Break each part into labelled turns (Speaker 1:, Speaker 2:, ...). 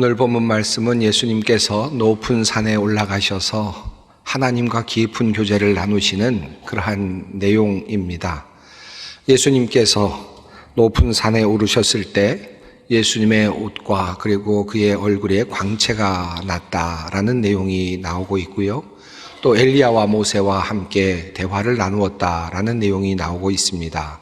Speaker 1: 오늘 본문 말씀은 예수님께서 높은 산에 올라가셔서 하나님과 깊은 교제를 나누시는 그러한 내용입니다. 예수님께서 높은 산에 오르셨을 때 예수님의 옷과 그리고 그의 얼굴에 광채가 났다라는 내용이 나오고 있고요. 또 엘리야와 모세와 함께 대화를 나누었다라는 내용이 나오고 있습니다.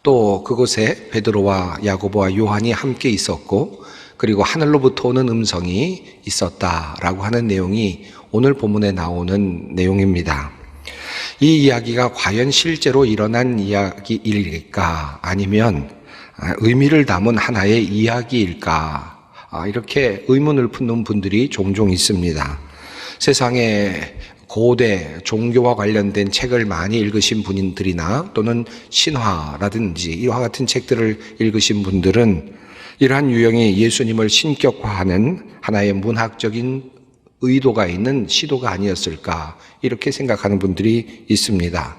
Speaker 1: 또 그곳에 베드로와 야고보와 요한이 함께 있었고 그리고 하늘로부터 오는 음성이 있었다라고 하는 내용이 오늘 본문에 나오는 내용입니다. 이 이야기가 과연 실제로 일어난 이야기일까 아니면 의미를 담은 하나의 이야기일까 이렇게 의문을 품는 분들이 종종 있습니다. 세상에 고대 종교와 관련된 책을 많이 읽으신 분들이나 또는 신화라든지 이와 같은 책들을 읽으신 분들은 이러한 유형이 예수님을 신격화하는 하나의 문학적인 의도가 있는 시도가 아니었을까 이렇게 생각하는 분들이 있습니다.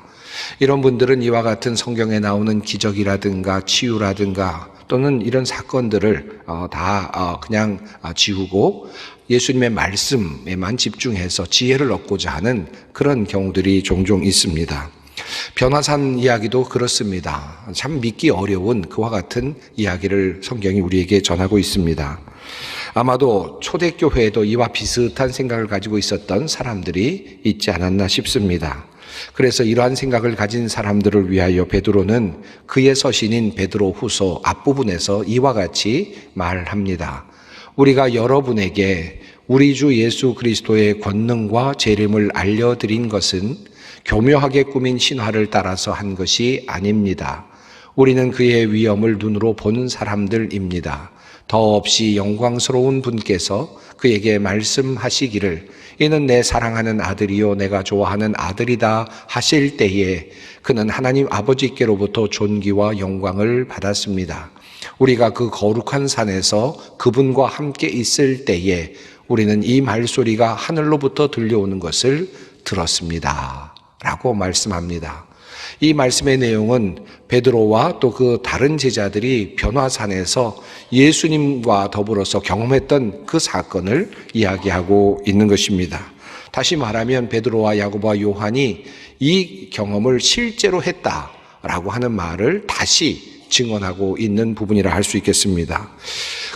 Speaker 1: 이런 분들은 이와 같은 성경에 나오는 기적이라든가 치유라든가 또는 이런 사건들을 다 그냥 지우고 예수님의 말씀에만 집중해서 지혜를 얻고자 하는 그런 경우들이 종종 있습니다. 변화산 이야기도 그렇습니다. 참 믿기 어려운 그와 같은 이야기를 성경이 우리에게 전하고 있습니다. 아마도 초대교회에도 이와 비슷한 생각을 가지고 있었던 사람들이 있지 않았나 싶습니다. 그래서 이러한 생각을 가진 사람들을 위하여 베드로는 그의 서신인 베드로후서 앞부분에서 이와 같이 말합니다. 우리가 여러분에게 우리 주 예수 그리스도의 권능과 재림을 알려드린 것은 교묘하게 꾸민 신화를 따라서 한 것이 아닙니다. 우리는 그의 위엄을 눈으로 본 사람들입니다. 더없이 영광스러운 분께서 그에게 말씀하시기를 이는 내 사랑하는 아들이요 내가 좋아하는 아들이다 하실 때에 그는 하나님 아버지께로부터 존귀와 영광을 받았습니다. 우리가 그 거룩한 산에서 그분과 함께 있을 때에 우리는 이 말소리가 하늘로부터 들려오는 것을 들었습니다 라고 말씀합니다. 이 말씀의 내용은 베드로와 또 그 다른 제자들이 변화산에서 예수님과 더불어서 경험했던 그 사건을 이야기하고 있는 것입니다. 다시 말하면 베드로와 야고보와 요한이 이 경험을 실제로 했다라고 하는 말을 다시 증언하고 있는 부분이라 할 수 있겠습니다.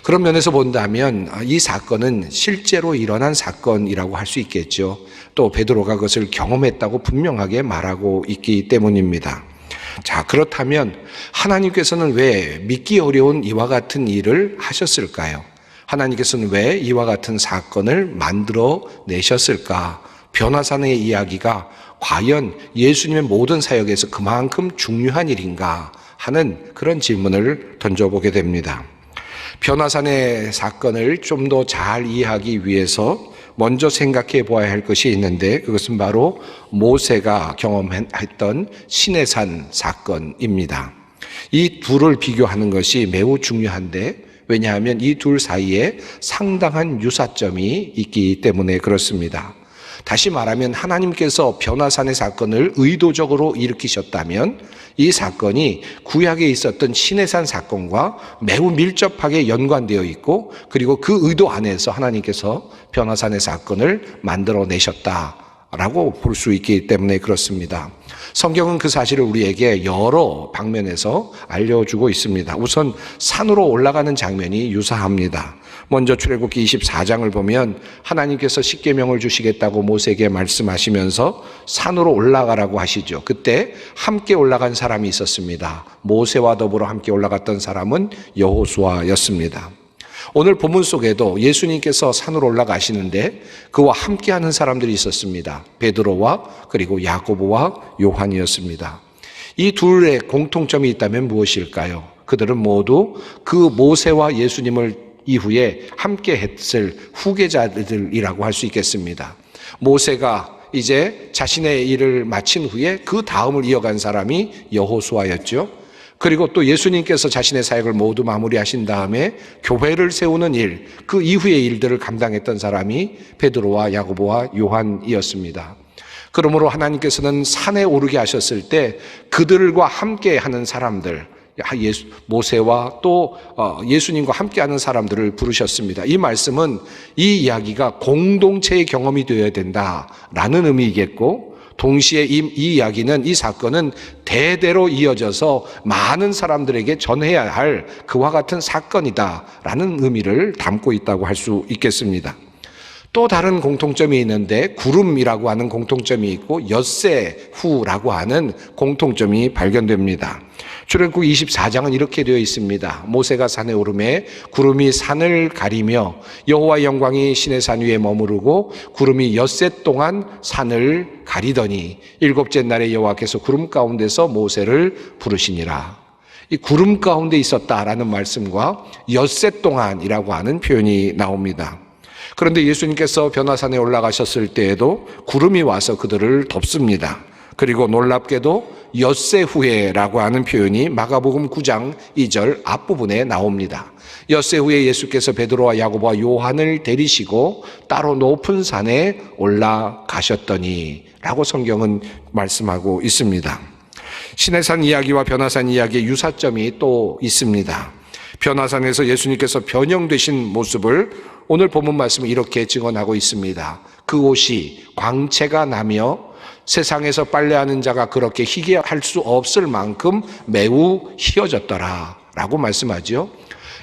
Speaker 1: 그런 면에서 본다면 이 사건은 실제로 일어난 사건이라고 할 수 있겠죠. 또 베드로가 그것을 경험했다고 분명하게 말하고 있기 때문입니다. 자, 그렇다면 하나님께서는 왜 믿기 어려운 이와 같은 일을 하셨을까요? 하나님께서는 왜 이와 같은 사건을 만들어 내셨을까? 변화산의 이야기가 과연 예수님의 모든 사역에서 그만큼 중요한 일인가 하는 그런 질문을 던져보게 됩니다. 변화산의 사건을 좀 더 잘 이해하기 위해서 먼저 생각해 보아야 할 것이 있는데 그것은 바로 모세가 경험했던 시내산 사건입니다. 이 둘을 비교하는 것이 매우 중요한데 왜냐하면 이 둘 사이에 상당한 유사점이 있기 때문에 그렇습니다. 다시 말하면 하나님께서 변화산의 사건을 의도적으로 일으키셨다면 이 사건이 구약에 있었던 시내산 사건과 매우 밀접하게 연관되어 있고 그리고 그 의도 안에서 하나님께서 변화산의 사건을 만들어내셨다라고 볼 수 있기 때문에 그렇습니다. 성경은 그 사실을 우리에게 여러 방면에서 알려주고 있습니다. 우선 산으로 올라가는 장면이 유사합니다. 먼저 출애굽기 24장을 보면 하나님께서 십계명을 주시겠다고 모세에게 말씀하시면서 산으로 올라가라고 하시죠. 그때 함께 올라간 사람이 있었습니다. 모세와 더불어 함께 올라갔던 사람은 여호수아였습니다. 오늘 본문 속에도 예수님께서 산으로 올라가시는데 그와 함께하는 사람들이 있었습니다. 베드로와 그리고 야고보와 요한이었습니다. 이 둘의 공통점이 있다면 무엇일까요? 그들은 모두 그 모세와 예수님을 이후에 함께 했을 후계자들이라고 할 수 있겠습니다. 모세가 이제 자신의 일을 마친 후에 그 다음을 이어간 사람이 여호수아였죠. 그리고 또 예수님께서 자신의 사역을 모두 마무리하신 다음에 교회를 세우는 일, 그 이후의 일들을 감당했던 사람이 베드로와 야고보와 요한이었습니다. 그러므로 하나님께서는 산에 오르게 하셨을 때 그들과 함께 하는 사람들, 모세와 또 예수님과 함께하는 사람들을 부르셨습니다. 이 말씀은 이 이야기가 공동체의 경험이 되어야 된다라는 의미이겠고, 동시에 이 이야기는, 이 사건은 대대로 이어져서 많은 사람들에게 전해야 할 그와 같은 사건이다라는 의미를 담고 있다고 할 수 있겠습니다. 또 다른 공통점이 있는데, 구름이라고 하는 공통점이 있고 엿새 후라고 하는 공통점이 발견됩니다. 출애굽국 24장은 이렇게 되어 있습니다. 모세가 산에 오르매 구름이 산을 가리며 여호와의 영광이 시내산 위에 머무르고 구름이 엿새 동안 산을 가리더니 일곱째 날에 여호와께서 구름 가운데서 모세를 부르시니라. 이 구름 가운데 있었다라는 말씀과 엿새 동안이라고 하는 표현이 나옵니다. 그런데 예수님께서 변화산에 올라가셨을 때에도 구름이 와서 그들을 덮습니다. 그리고 놀랍게도 엿새 후에라고 하는 표현이 마가복음 9장 2절 앞부분에 나옵니다. 엿새 후에 예수께서 베드로와 야고보와 요한을 데리시고 따로 높은 산에 올라가셨더니 라고 성경은 말씀하고 있습니다. 시내산 이야기와 변화산 이야기의 유사점이 또 있습니다. 변화산에서 예수님께서 변형되신 모습을 오늘 본문 말씀은 이렇게 증언하고 있습니다. 그 옷이 광채가 나며 세상에서 빨래하는 자가 그렇게 희게 할 수 없을 만큼 매우 희어졌더라 라고 말씀하죠.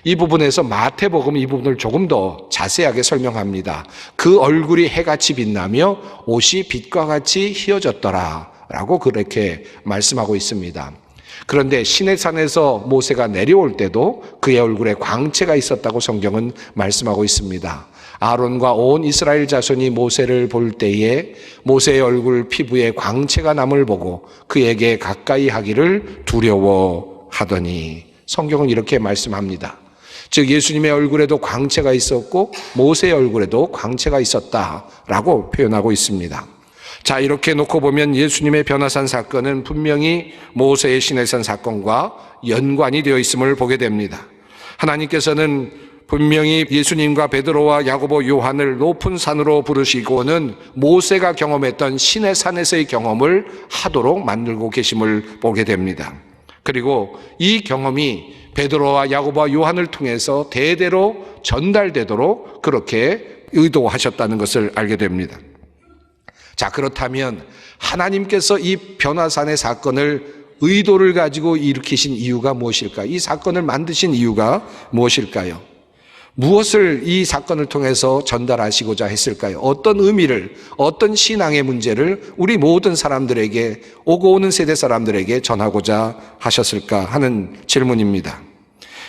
Speaker 1: 이 부분에서 마태복음 이 부분을 조금 더 자세하게 설명합니다. 그 얼굴이 해같이 빛나며 옷이 빛과 같이 희어졌더라 라고 그렇게 말씀하고 있습니다. 그런데 시내산에서 모세가 내려올 때도 그의 얼굴에 광채가 있었다고 성경은 말씀하고 있습니다. 아론과 온 이스라엘 자손이 모세를 볼 때에 모세의 얼굴 피부에 광채가 남을 보고 그에게 가까이 하기를 두려워하더니, 성경은 이렇게 말씀합니다. 즉 예수님의 얼굴에도 광채가 있었고 모세의 얼굴에도 광채가 있었다라고 표현하고 있습니다. 자, 이렇게 놓고 보면 예수님의 변화산 사건은 분명히 모세의 시내산 사건과 연관이 되어 있음을 보게 됩니다. 하나님께서는 분명히 예수님과 베드로와 야고보, 요한을 높은 산으로 부르시고는 모세가 경험했던 시내산에서의 경험을 하도록 만들고 계심을 보게 됩니다. 그리고 이 경험이 베드로와 야고보와 요한을 통해서 대대로 전달되도록 그렇게 의도하셨다는 것을 알게 됩니다. 자, 그렇다면 하나님께서 이 변화산의 사건을 의도를 가지고 일으키신 이유가 무엇일까? 이 사건을 만드신 이유가 무엇일까요? 무엇을 이 사건을 통해서 전달하시고자 했을까요? 어떤 의미를, 어떤 신앙의 문제를 우리 모든 사람들에게, 오고 오는 세대 사람들에게 전하고자 하셨을까 하는 질문입니다.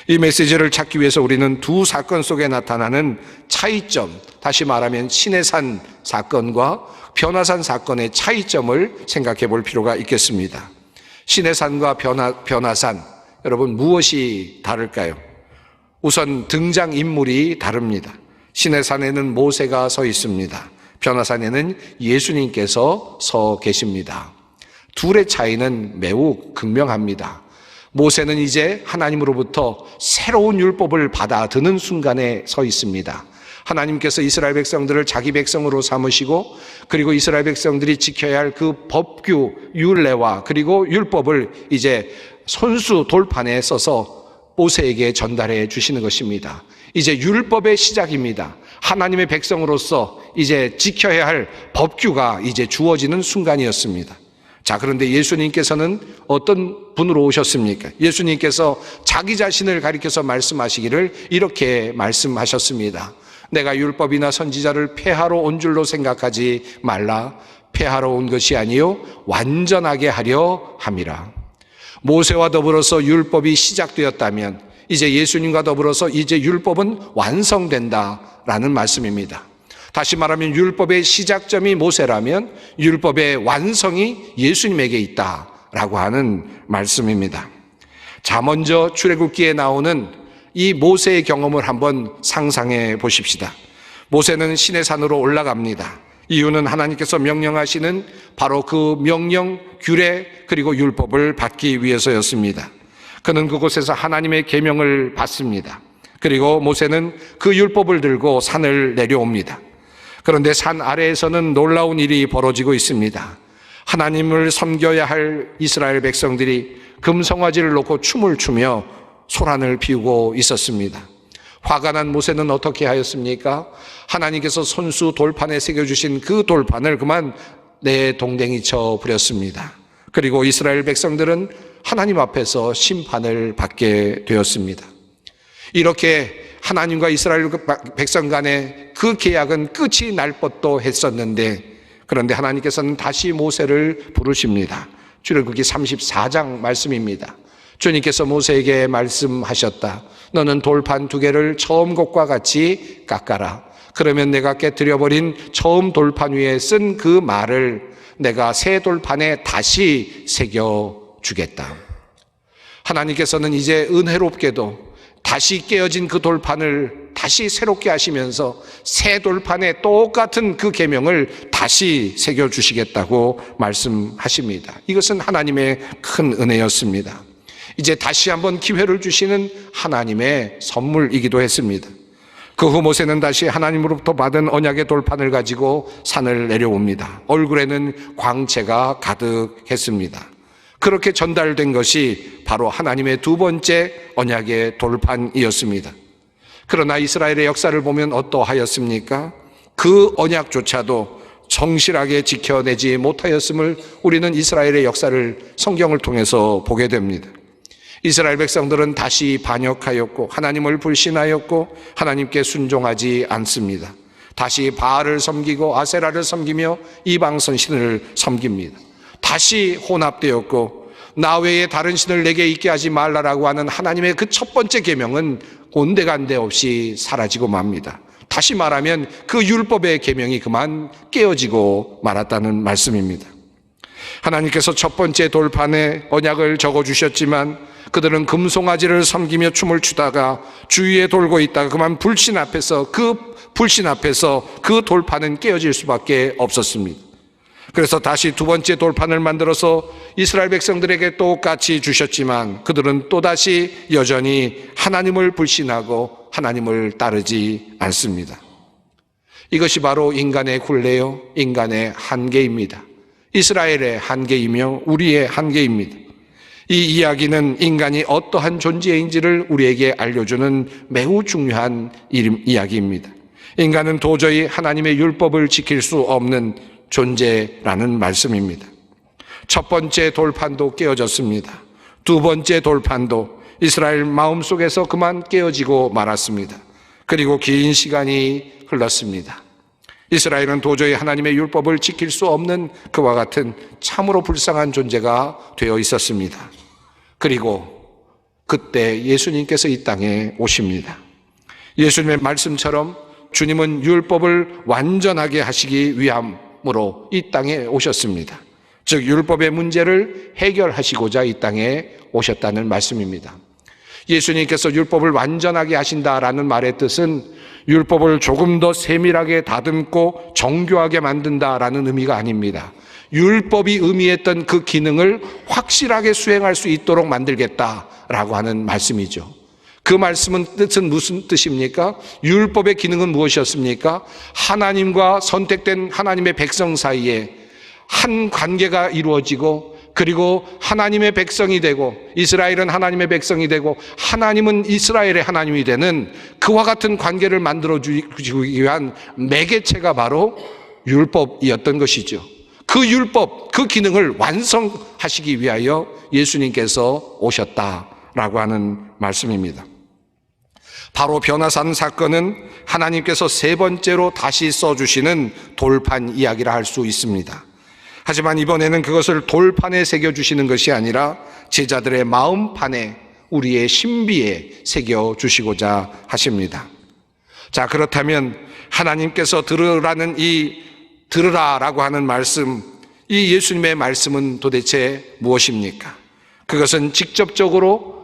Speaker 1: 이 메시지를 찾기 위해서 우리는 두 사건 속에 나타나는 차이점, 다시 말하면 시내산 사건과 변화산 사건의 차이점을 생각해 볼 필요가 있겠습니다. 시내산과 변화산, 여러분 무엇이 다를까요? 우선 등장인물이 다릅니다. 시내산에는 모세가 서 있습니다. 변화산에는 예수님께서 서 계십니다. 둘의 차이는 매우 극명합니다. 모세는 이제 하나님으로부터 새로운 율법을 받아드는 순간에 서 있습니다. 하나님께서 이스라엘 백성들을 자기 백성으로 삼으시고 그리고 이스라엘 백성들이 지켜야 할 그 법규, 율례와 그리고 율법을 이제 손수 돌판에 써서 모세에게 전달해 주시는 것입니다. 이제 율법의 시작입니다. 하나님의 백성으로서 이제 지켜야 할 법규가 이제 주어지는 순간이었습니다. 자, 그런데 예수님께서는 어떤 분으로 오셨습니까? 예수님께서 자기 자신을 가리켜서 말씀하시기를 이렇게 말씀하셨습니다. 내가 율법이나 선지자를 폐하러 온 줄로 생각하지 말라. 폐하러 온 것이 아니요 완전하게 하려 함이라. 모세와 더불어서 율법이 시작되었다면 이제 예수님과 더불어서 이제 율법은 완성된다라는 말씀입니다. 다시 말하면 율법의 시작점이 모세라면 율법의 완성이 예수님에게 있다라고 하는 말씀입니다. 자, 먼저 출애굽기에 나오는 이 모세의 경험을 한번 상상해 보십시다. 모세는 시내산으로 올라갑니다. 이유는 하나님께서 명령하시는 바로 그 명령, 규례 그리고 율법을 받기 위해서였습니다. 그는 그곳에서 하나님의 계명을 받습니다. 그리고 모세는 그 율법을 들고 산을 내려옵니다. 그런데 산 아래에서는 놀라운 일이 벌어지고 있습니다. 하나님을 섬겨야 할 이스라엘 백성들이 금송아지를 놓고 춤을 추며 소란을 피우고 있었습니다. 화가 난 모세는 어떻게 하였습니까? 하나님께서 손수 돌판에 새겨주신 그 돌판을 그만 내 동댕이 쳐 부렸습니다. 그리고 이스라엘 백성들은 하나님 앞에서 심판을 받게 되었습니다. 이렇게 하나님과 이스라엘 백성 간의 그 계약은 끝이 날 뻔도 했었는데, 그런데 하나님께서는 다시 모세를 부르십니다. 출애굽기 34장 말씀입니다. 주님께서 모세에게 말씀하셨다. 너는 돌판 2개를 처음 것과 같이 깎아라. 그러면 내가 깨뜨려버린 처음 돌판 위에 쓴 그 말을 내가 새 돌판에 다시 새겨주겠다. 하나님께서는 이제 은혜롭게도 다시 깨어진 그 돌판을 다시 새롭게 하시면서 새 돌판에 똑같은 그 계명을 다시 새겨주시겠다고 말씀하십니다. 이것은 하나님의 큰 은혜였습니다. 이제 다시 한번 기회를 주시는 하나님의 선물이기도 했습니다. 그 후 모세는 다시 하나님으로부터 받은 언약의 돌판을 가지고 산을 내려옵니다. 얼굴에는 광채가 가득했습니다. 그렇게 전달된 것이 바로 하나님의 2번째 언약의 돌판이었습니다. 그러나 이스라엘의 역사를 보면 어떠하였습니까? 그 언약조차도 성실하게 지켜내지 못하였음을 우리는 이스라엘의 역사를 성경을 통해서 보게 됩니다. 이스라엘 백성들은 다시 반역하였고 하나님을 불신하였고 하나님께 순종하지 않습니다. 다시 바알을 섬기고 아세라를 섬기며 이방 선신을 섬깁니다. 다시 혼합되었고 나 외에 다른 신을 내게 있게 하지 말라라고 하는 하나님의 그 첫 번째 계명은 온데간데 없이 사라지고 맙니다. 다시 말하면 그 율법의 계명이 그만 깨어지고 말았다는 말씀입니다. 하나님께서 첫 번째 돌판에 언약을 적어주셨지만 그들은 금송아지를 섬기며 춤을 추다가 주위에 돌고 있다가 그만 불신 앞에서 그 돌판은 깨어질 수밖에 없었습니다. 그래서 다시 2번째 돌판을 만들어서 이스라엘 백성들에게 똑같이 주셨지만 그들은 또다시 여전히 하나님을 불신하고 하나님을 따르지 않습니다. 이것이 바로 인간의 굴레요, 인간의 한계입니다. 이스라엘의 한계이며 우리의 한계입니다. 이 이야기는 인간이 어떠한 존재인지를 우리에게 알려주는 매우 중요한 이야기입니다. 인간은 도저히 하나님의 율법을 지킬 수 없는 존재라는 말씀입니다. 첫 번째 돌판도 깨어졌습니다. 2번째 돌판도 이스라엘 마음속에서 그만 깨어지고 말았습니다. 그리고 긴 시간이 흘렀습니다. 이스라엘은 도저히 하나님의 율법을 지킬 수 없는 그와 같은 참으로 불쌍한 존재가 되어 있었습니다. 그리고 그때 예수님께서 이 땅에 오십니다. 예수님의 말씀처럼 주님은 율법을 완전하게 하시기 위함으로 이 땅에 오셨습니다. 즉 율법의 문제를 해결하시고자 이 땅에 오셨다는 말씀입니다. 예수님께서 율법을 완전하게 하신다라는 말의 뜻은 율법을 조금 더 세밀하게 다듬고 정교하게 만든다라는 의미가 아닙니다. 율법이 의미했던 그 기능을 확실하게 수행할 수 있도록 만들겠다라고 하는 말씀이죠. 그 뜻은 무슨 뜻입니까? 율법의 기능은 무엇이었습니까? 하나님과 선택된 하나님의 백성 사이에 한 관계가 이루어지고 그리고 하나님의 백성이 되고 이스라엘은 하나님의 백성이 되고 하나님은 이스라엘의 하나님이 되는 그와 같은 관계를 만들어주기 위한 매개체가 바로 율법이었던 것이죠. 그 율법, 그 기능을 완성하시기 위하여 예수님께서 오셨다라고 하는 말씀입니다. 바로 변화산 사건은 하나님께서 3번째로 다시 써주시는 돌판 이야기라 할 수 있습니다. 하지만 이번에는 그것을 돌판에 새겨주시는 것이 아니라 제자들의 마음판에 우리의 신비에 새겨주시고자 하십니다. 자, 그렇다면 하나님께서 들으라라고 하는 말씀, 이 예수님의 말씀은 도대체 무엇입니까? 그것은 직접적으로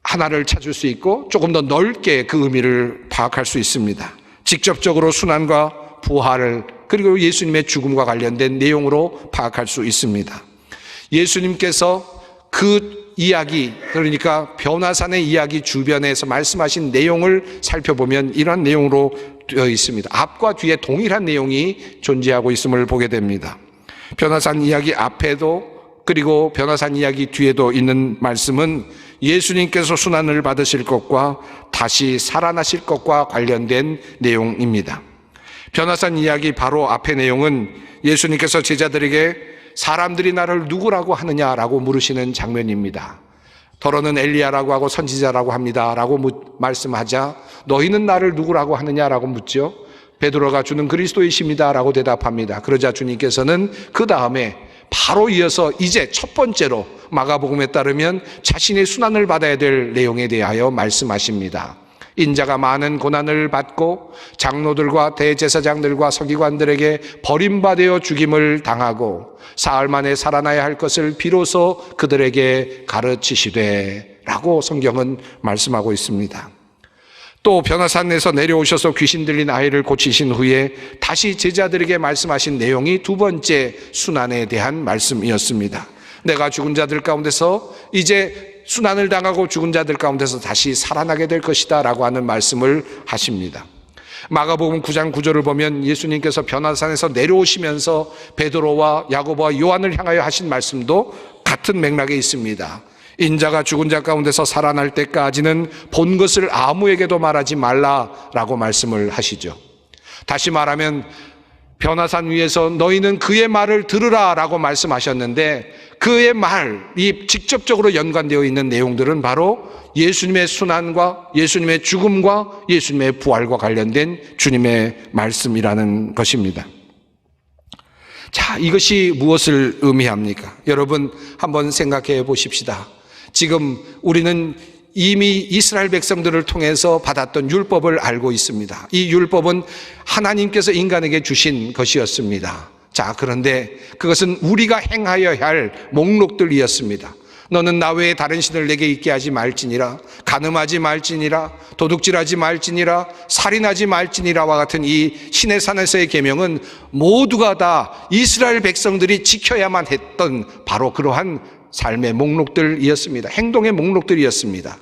Speaker 1: 하나를 찾을 수 있고 조금 더 넓게 그 의미를 파악할 수 있습니다. 직접적으로 순환과 부활을 그리고 예수님의 죽음과 관련된 내용으로 파악할 수 있습니다. 예수님께서 그 이야기, 그러니까 변화산의 이야기 주변에서 말씀하신 내용을 살펴보면 이런 내용으로 되어 있습니다. 앞과 뒤에 동일한 내용이 존재하고 있음을 보게 됩니다. 변화산 이야기 앞에도 그리고 변화산 이야기 뒤에도 있는 말씀은 예수님께서 순환을 받으실 것과 다시 살아나실 것과 관련된 내용입니다. 변화산 이야기 바로 앞의 내용은 예수님께서 제자들에게 사람들이 나를 누구라고 하느냐라고 물으시는 장면입니다. 더러는 엘리야라고 하고 선지자라고 합니다 라고 말씀하자 너희는 나를 누구라고 하느냐라고 묻죠. 베드로가 주는 그리스도이십니다 라고 대답합니다. 그러자 주님께서는 그 다음에 바로 이어서 이제 첫 번째로 마가복음에 따르면 자신의 순환을 받아야 될 내용에 대하여 말씀하십니다. 인자가 많은 고난을 받고 장로들과 대제사장들과 서기관들에게 버림받아 죽임을 당하고 사흘 만에 살아나야 할 것을 비로소 그들에게 가르치시되 라고 성경은 말씀하고 있습니다. 또 변화산에서 내려오셔서 귀신 들린 아이를 고치신 후에 다시 제자들에게 말씀하신 내용이 두 번째 순환에 대한 말씀이었습니다. 내가 죽은 자들 가운데서 이제 순환을 당하고 죽은 자들 가운데서 다시 살아나게 될 것이다 라고 하는 말씀을 하십니다. 마가복음 9장 9절을 보면 예수님께서 변화산에서 내려오시면서 베드로와 야고보와 요한을 향하여 하신 말씀도 같은 맥락에 있습니다. 인자가 죽은 자 가운데서 살아날 때까지는 본 것을 아무에게도 말하지 말라라고 말씀을 하시죠. 다시 말하면 변화산 위에서 너희는 그의 말을 들으라 라고 말씀하셨는데 그의 말이 직접적으로 연관되어 있는 내용들은 바로 예수님의 순환과 예수님의 죽음과 예수님의 부활과 관련된 주님의 말씀이라는 것입니다. 자, 이것이 무엇을 의미합니까? 여러분 한번 생각해 보십시다. 지금 우리는 이미 이스라엘 백성들을 통해서 받았던 율법을 알고 있습니다. 이 율법은 하나님께서 인간에게 주신 것이었습니다. 자, 그런데 그것은 우리가 행하여야 할 목록들이었습니다. 너는 나 외에 다른 신을 내게 있게 하지 말지니라, 간음하지 말지니라, 도둑질하지 말지니라, 살인하지 말지니라와 같은 이 신의 산에서의 계명은 모두가 다 이스라엘 백성들이 지켜야만 했던 바로 그러한 삶의 목록들이었습니다. 행동의 목록들이었습니다.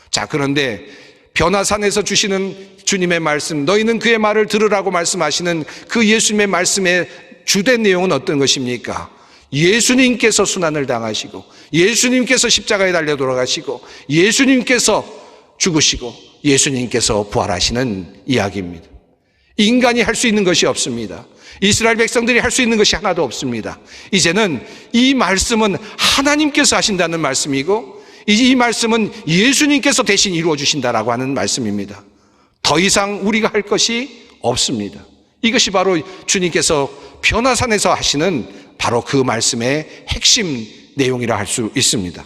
Speaker 1: 자, 그런데 변화산에서 주시는 주님의 말씀, 너희는 그의 말을 들으라고 말씀하시는 그 예수님의 말씀의 주된 내용은 어떤 것입니까? 예수님께서 순환을 당하시고 예수님께서 십자가에 달려 돌아가시고 예수님께서 죽으시고 예수님께서 부활하시는 이야기입니다. 인간이 할 수 있는 것이 없습니다. 이스라엘 백성들이 할 수 있는 것이 하나도 없습니다. 이제는 이 말씀은 하나님께서 하신다는 말씀이고 이 말씀은 예수님께서 대신 이루어 주신다라고 하는 말씀입니다. 더 이상 우리가 할 것이 없습니다. 이것이 바로 주님께서 변화산에서 하시는 바로 그 말씀의 핵심 내용이라 할 수 있습니다.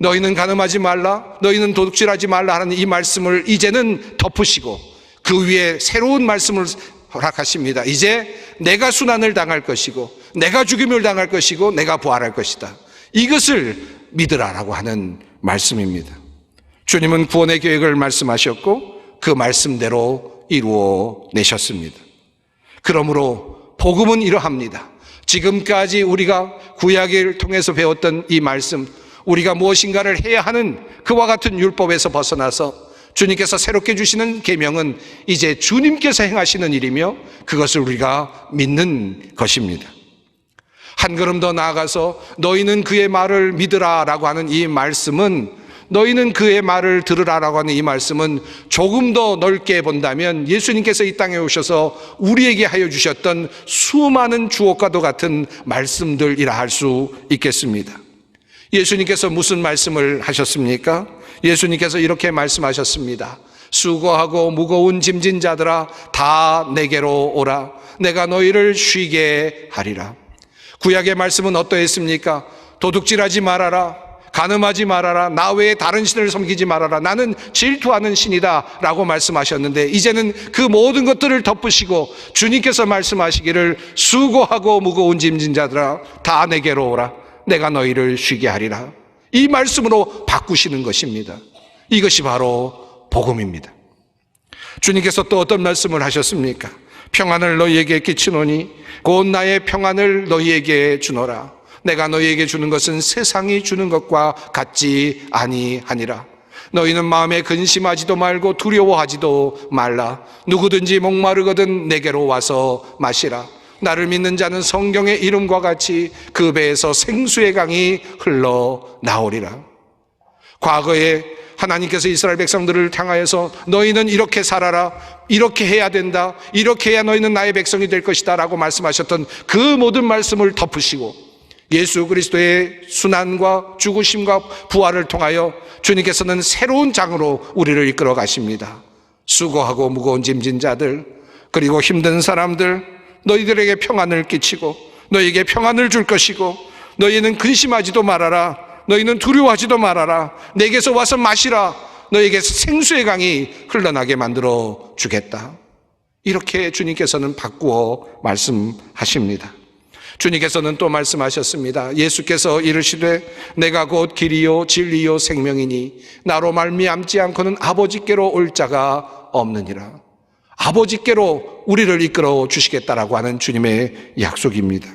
Speaker 1: 너희는 간음하지 말라, 너희는 도둑질하지 말라 하는 이 말씀을 이제는 덮으시고 그 위에 새로운 말씀을 허락하십니다. 이제 내가 순환을 당할 것이고 내가 죽임을 당할 것이고 내가 부활할 것이다. 이것을 믿으라라고 하는 말씀입니다. 주님은 구원의 계획을 말씀하셨고 그 말씀대로 이루어 내셨습니다. 그러므로 복음은 이러합니다. 지금까지 우리가 구약을 통해서 배웠던 이 말씀, 우리가 무엇인가를 해야 하는 그와 같은 율법에서 벗어나서 주님께서 새롭게 주시는 계명은 이제 주님께서 행하시는 일이며 그것을 우리가 믿는 것입니다. 한 걸음 더 나아가서 너희는 그의 말을 믿으라라고 하는 이 말씀은, 너희는 그의 말을 들으라라고 하는 이 말씀은 조금 더 넓게 본다면 예수님께서 이 땅에 오셔서 우리에게 하여 주셨던 수많은 주옥과도 같은 말씀들이라 할 수 있겠습니다. 예수님께서 무슨 말씀을 하셨습니까? 예수님께서 이렇게 말씀하셨습니다. 수고하고 무거운 짐진 자들아 다 내게로 오라. 내가 너희를 쉬게 하리라. 구약의 말씀은 어떠했습니까? 도둑질하지 말아라, 간음하지 말아라, 나 외에 다른 신을 섬기지 말아라, 나는 질투하는 신이다 라고 말씀하셨는데 이제는 그 모든 것들을 덮으시고 주님께서 말씀하시기를 수고하고 무거운 짐진 자들아 다 내게로 오라. 내가 너희를 쉬게 하리라. 이 말씀으로 바꾸시는 것입니다. 이것이 바로 복음입니다. 주님께서 또 어떤 말씀을 하셨습니까? 평안을 너희에게 끼치노니 곧 나의 평안을 너희에게 주노라. 내가 너희에게 주는 것은 세상이 주는 것과 같지 아니하니라. 너희는 마음에 근심하지도 말고 두려워하지도 말라. 누구든지 목마르거든 내게로 와서 마시라. 나를 믿는 자는 성경의 이름과 같이 그 배에서 생수의 강이 흘러나오리라. 과거에 하나님께서 이스라엘 백성들을 향하여서 너희는 이렇게 살아라, 이렇게 해야 된다, 이렇게 해야 너희는 나의 백성이 될 것이다 라고 말씀하셨던 그 모든 말씀을 덮으시고 예수 그리스도의 순환과 죽으심과 부활을 통하여 주님께서는 새로운 장으로 우리를 이끌어 가십니다. 수고하고 무거운 짐진 자들, 그리고 힘든 사람들, 너희들에게 평안을 끼치고 너희에게 평안을 줄 것이고 너희는 근심하지도 말아라, 너희는 두려워하지도 말아라, 내게서 와서 마시라, 너희에게서 생수의 강이 흘러나게 만들어 주겠다. 이렇게 주님께서는 바꾸어 말씀하십니다. 주님께서는 또 말씀하셨습니다. 예수께서 이르시되 내가 곧 길이요 진리요 생명이니 나로 말미암지 않고는 아버지께로 올 자가 없느니라. 아버지께로 우리를 이끌어 주시겠다라고 하는 주님의 약속입니다.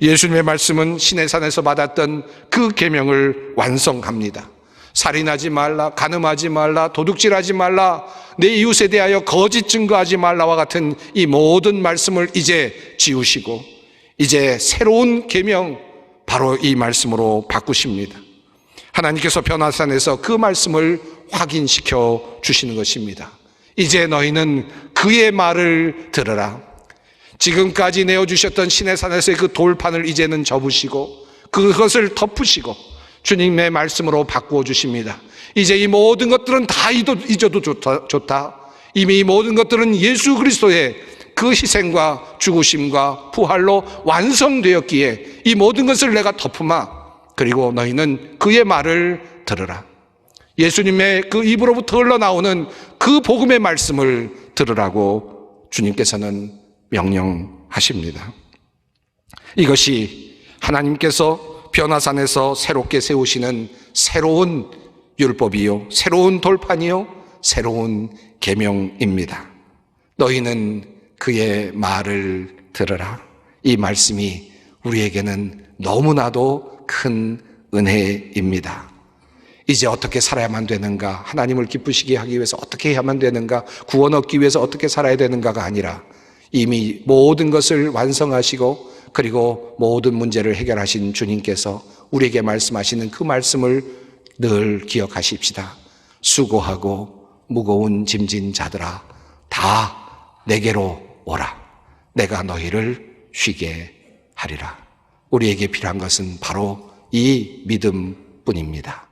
Speaker 1: 예수님의 말씀은 시내산에서 받았던 그 계명을 완성합니다. 살인하지 말라, 간음하지 말라, 도둑질하지 말라, 내 이웃에 대하여 거짓 증거하지 말라와 같은 이 모든 말씀을 이제 지우시고 이제 새로운 계명, 바로 이 말씀으로 바꾸십니다. 하나님께서 변화산에서 그 말씀을 확인시켜 주시는 것입니다. 이제 너희는 그의 말을 들으라. 지금까지 내어주셨던 시내산에서의 그 돌판을 이제는 접으시고 그것을 덮으시고 주님의 말씀으로 바꾸어 주십니다. 이제 이 모든 것들은 다 잊어도 좋다. 이미 이 모든 것들은 예수 그리스도의 그 희생과 죽으심과 부활로 완성되었기에 이 모든 것을 내가 덮으마. 그리고 너희는 그의 말을 들으라. 예수님의 그 입으로부터 흘러나오는 그 복음의 말씀을 들으라고 주님께서는 명령하십니다. 이것이 하나님께서 변화산에서 새롭게 세우시는 새로운 율법이요, 새로운 돌판이요, 새로운 계명입니다. 너희는 그의 말을 들으라. 이 말씀이 우리에게는 너무나도 큰 은혜입니다. 이제 어떻게 살아야만 되는가, 하나님을 기쁘시게 하기 위해서 어떻게 해야만 되는가, 구원 얻기 위해서 어떻게 살아야 되는가가 아니라 이미 모든 것을 완성하시고 그리고 모든 문제를 해결하신 주님께서 우리에게 말씀하시는 그 말씀을 늘 기억하십시다. 수고하고 무거운 짐진 자들아, 다 내게로 오라. 내가 너희를 쉬게 하리라. 우리에게 필요한 것은 바로 이 믿음뿐입니다.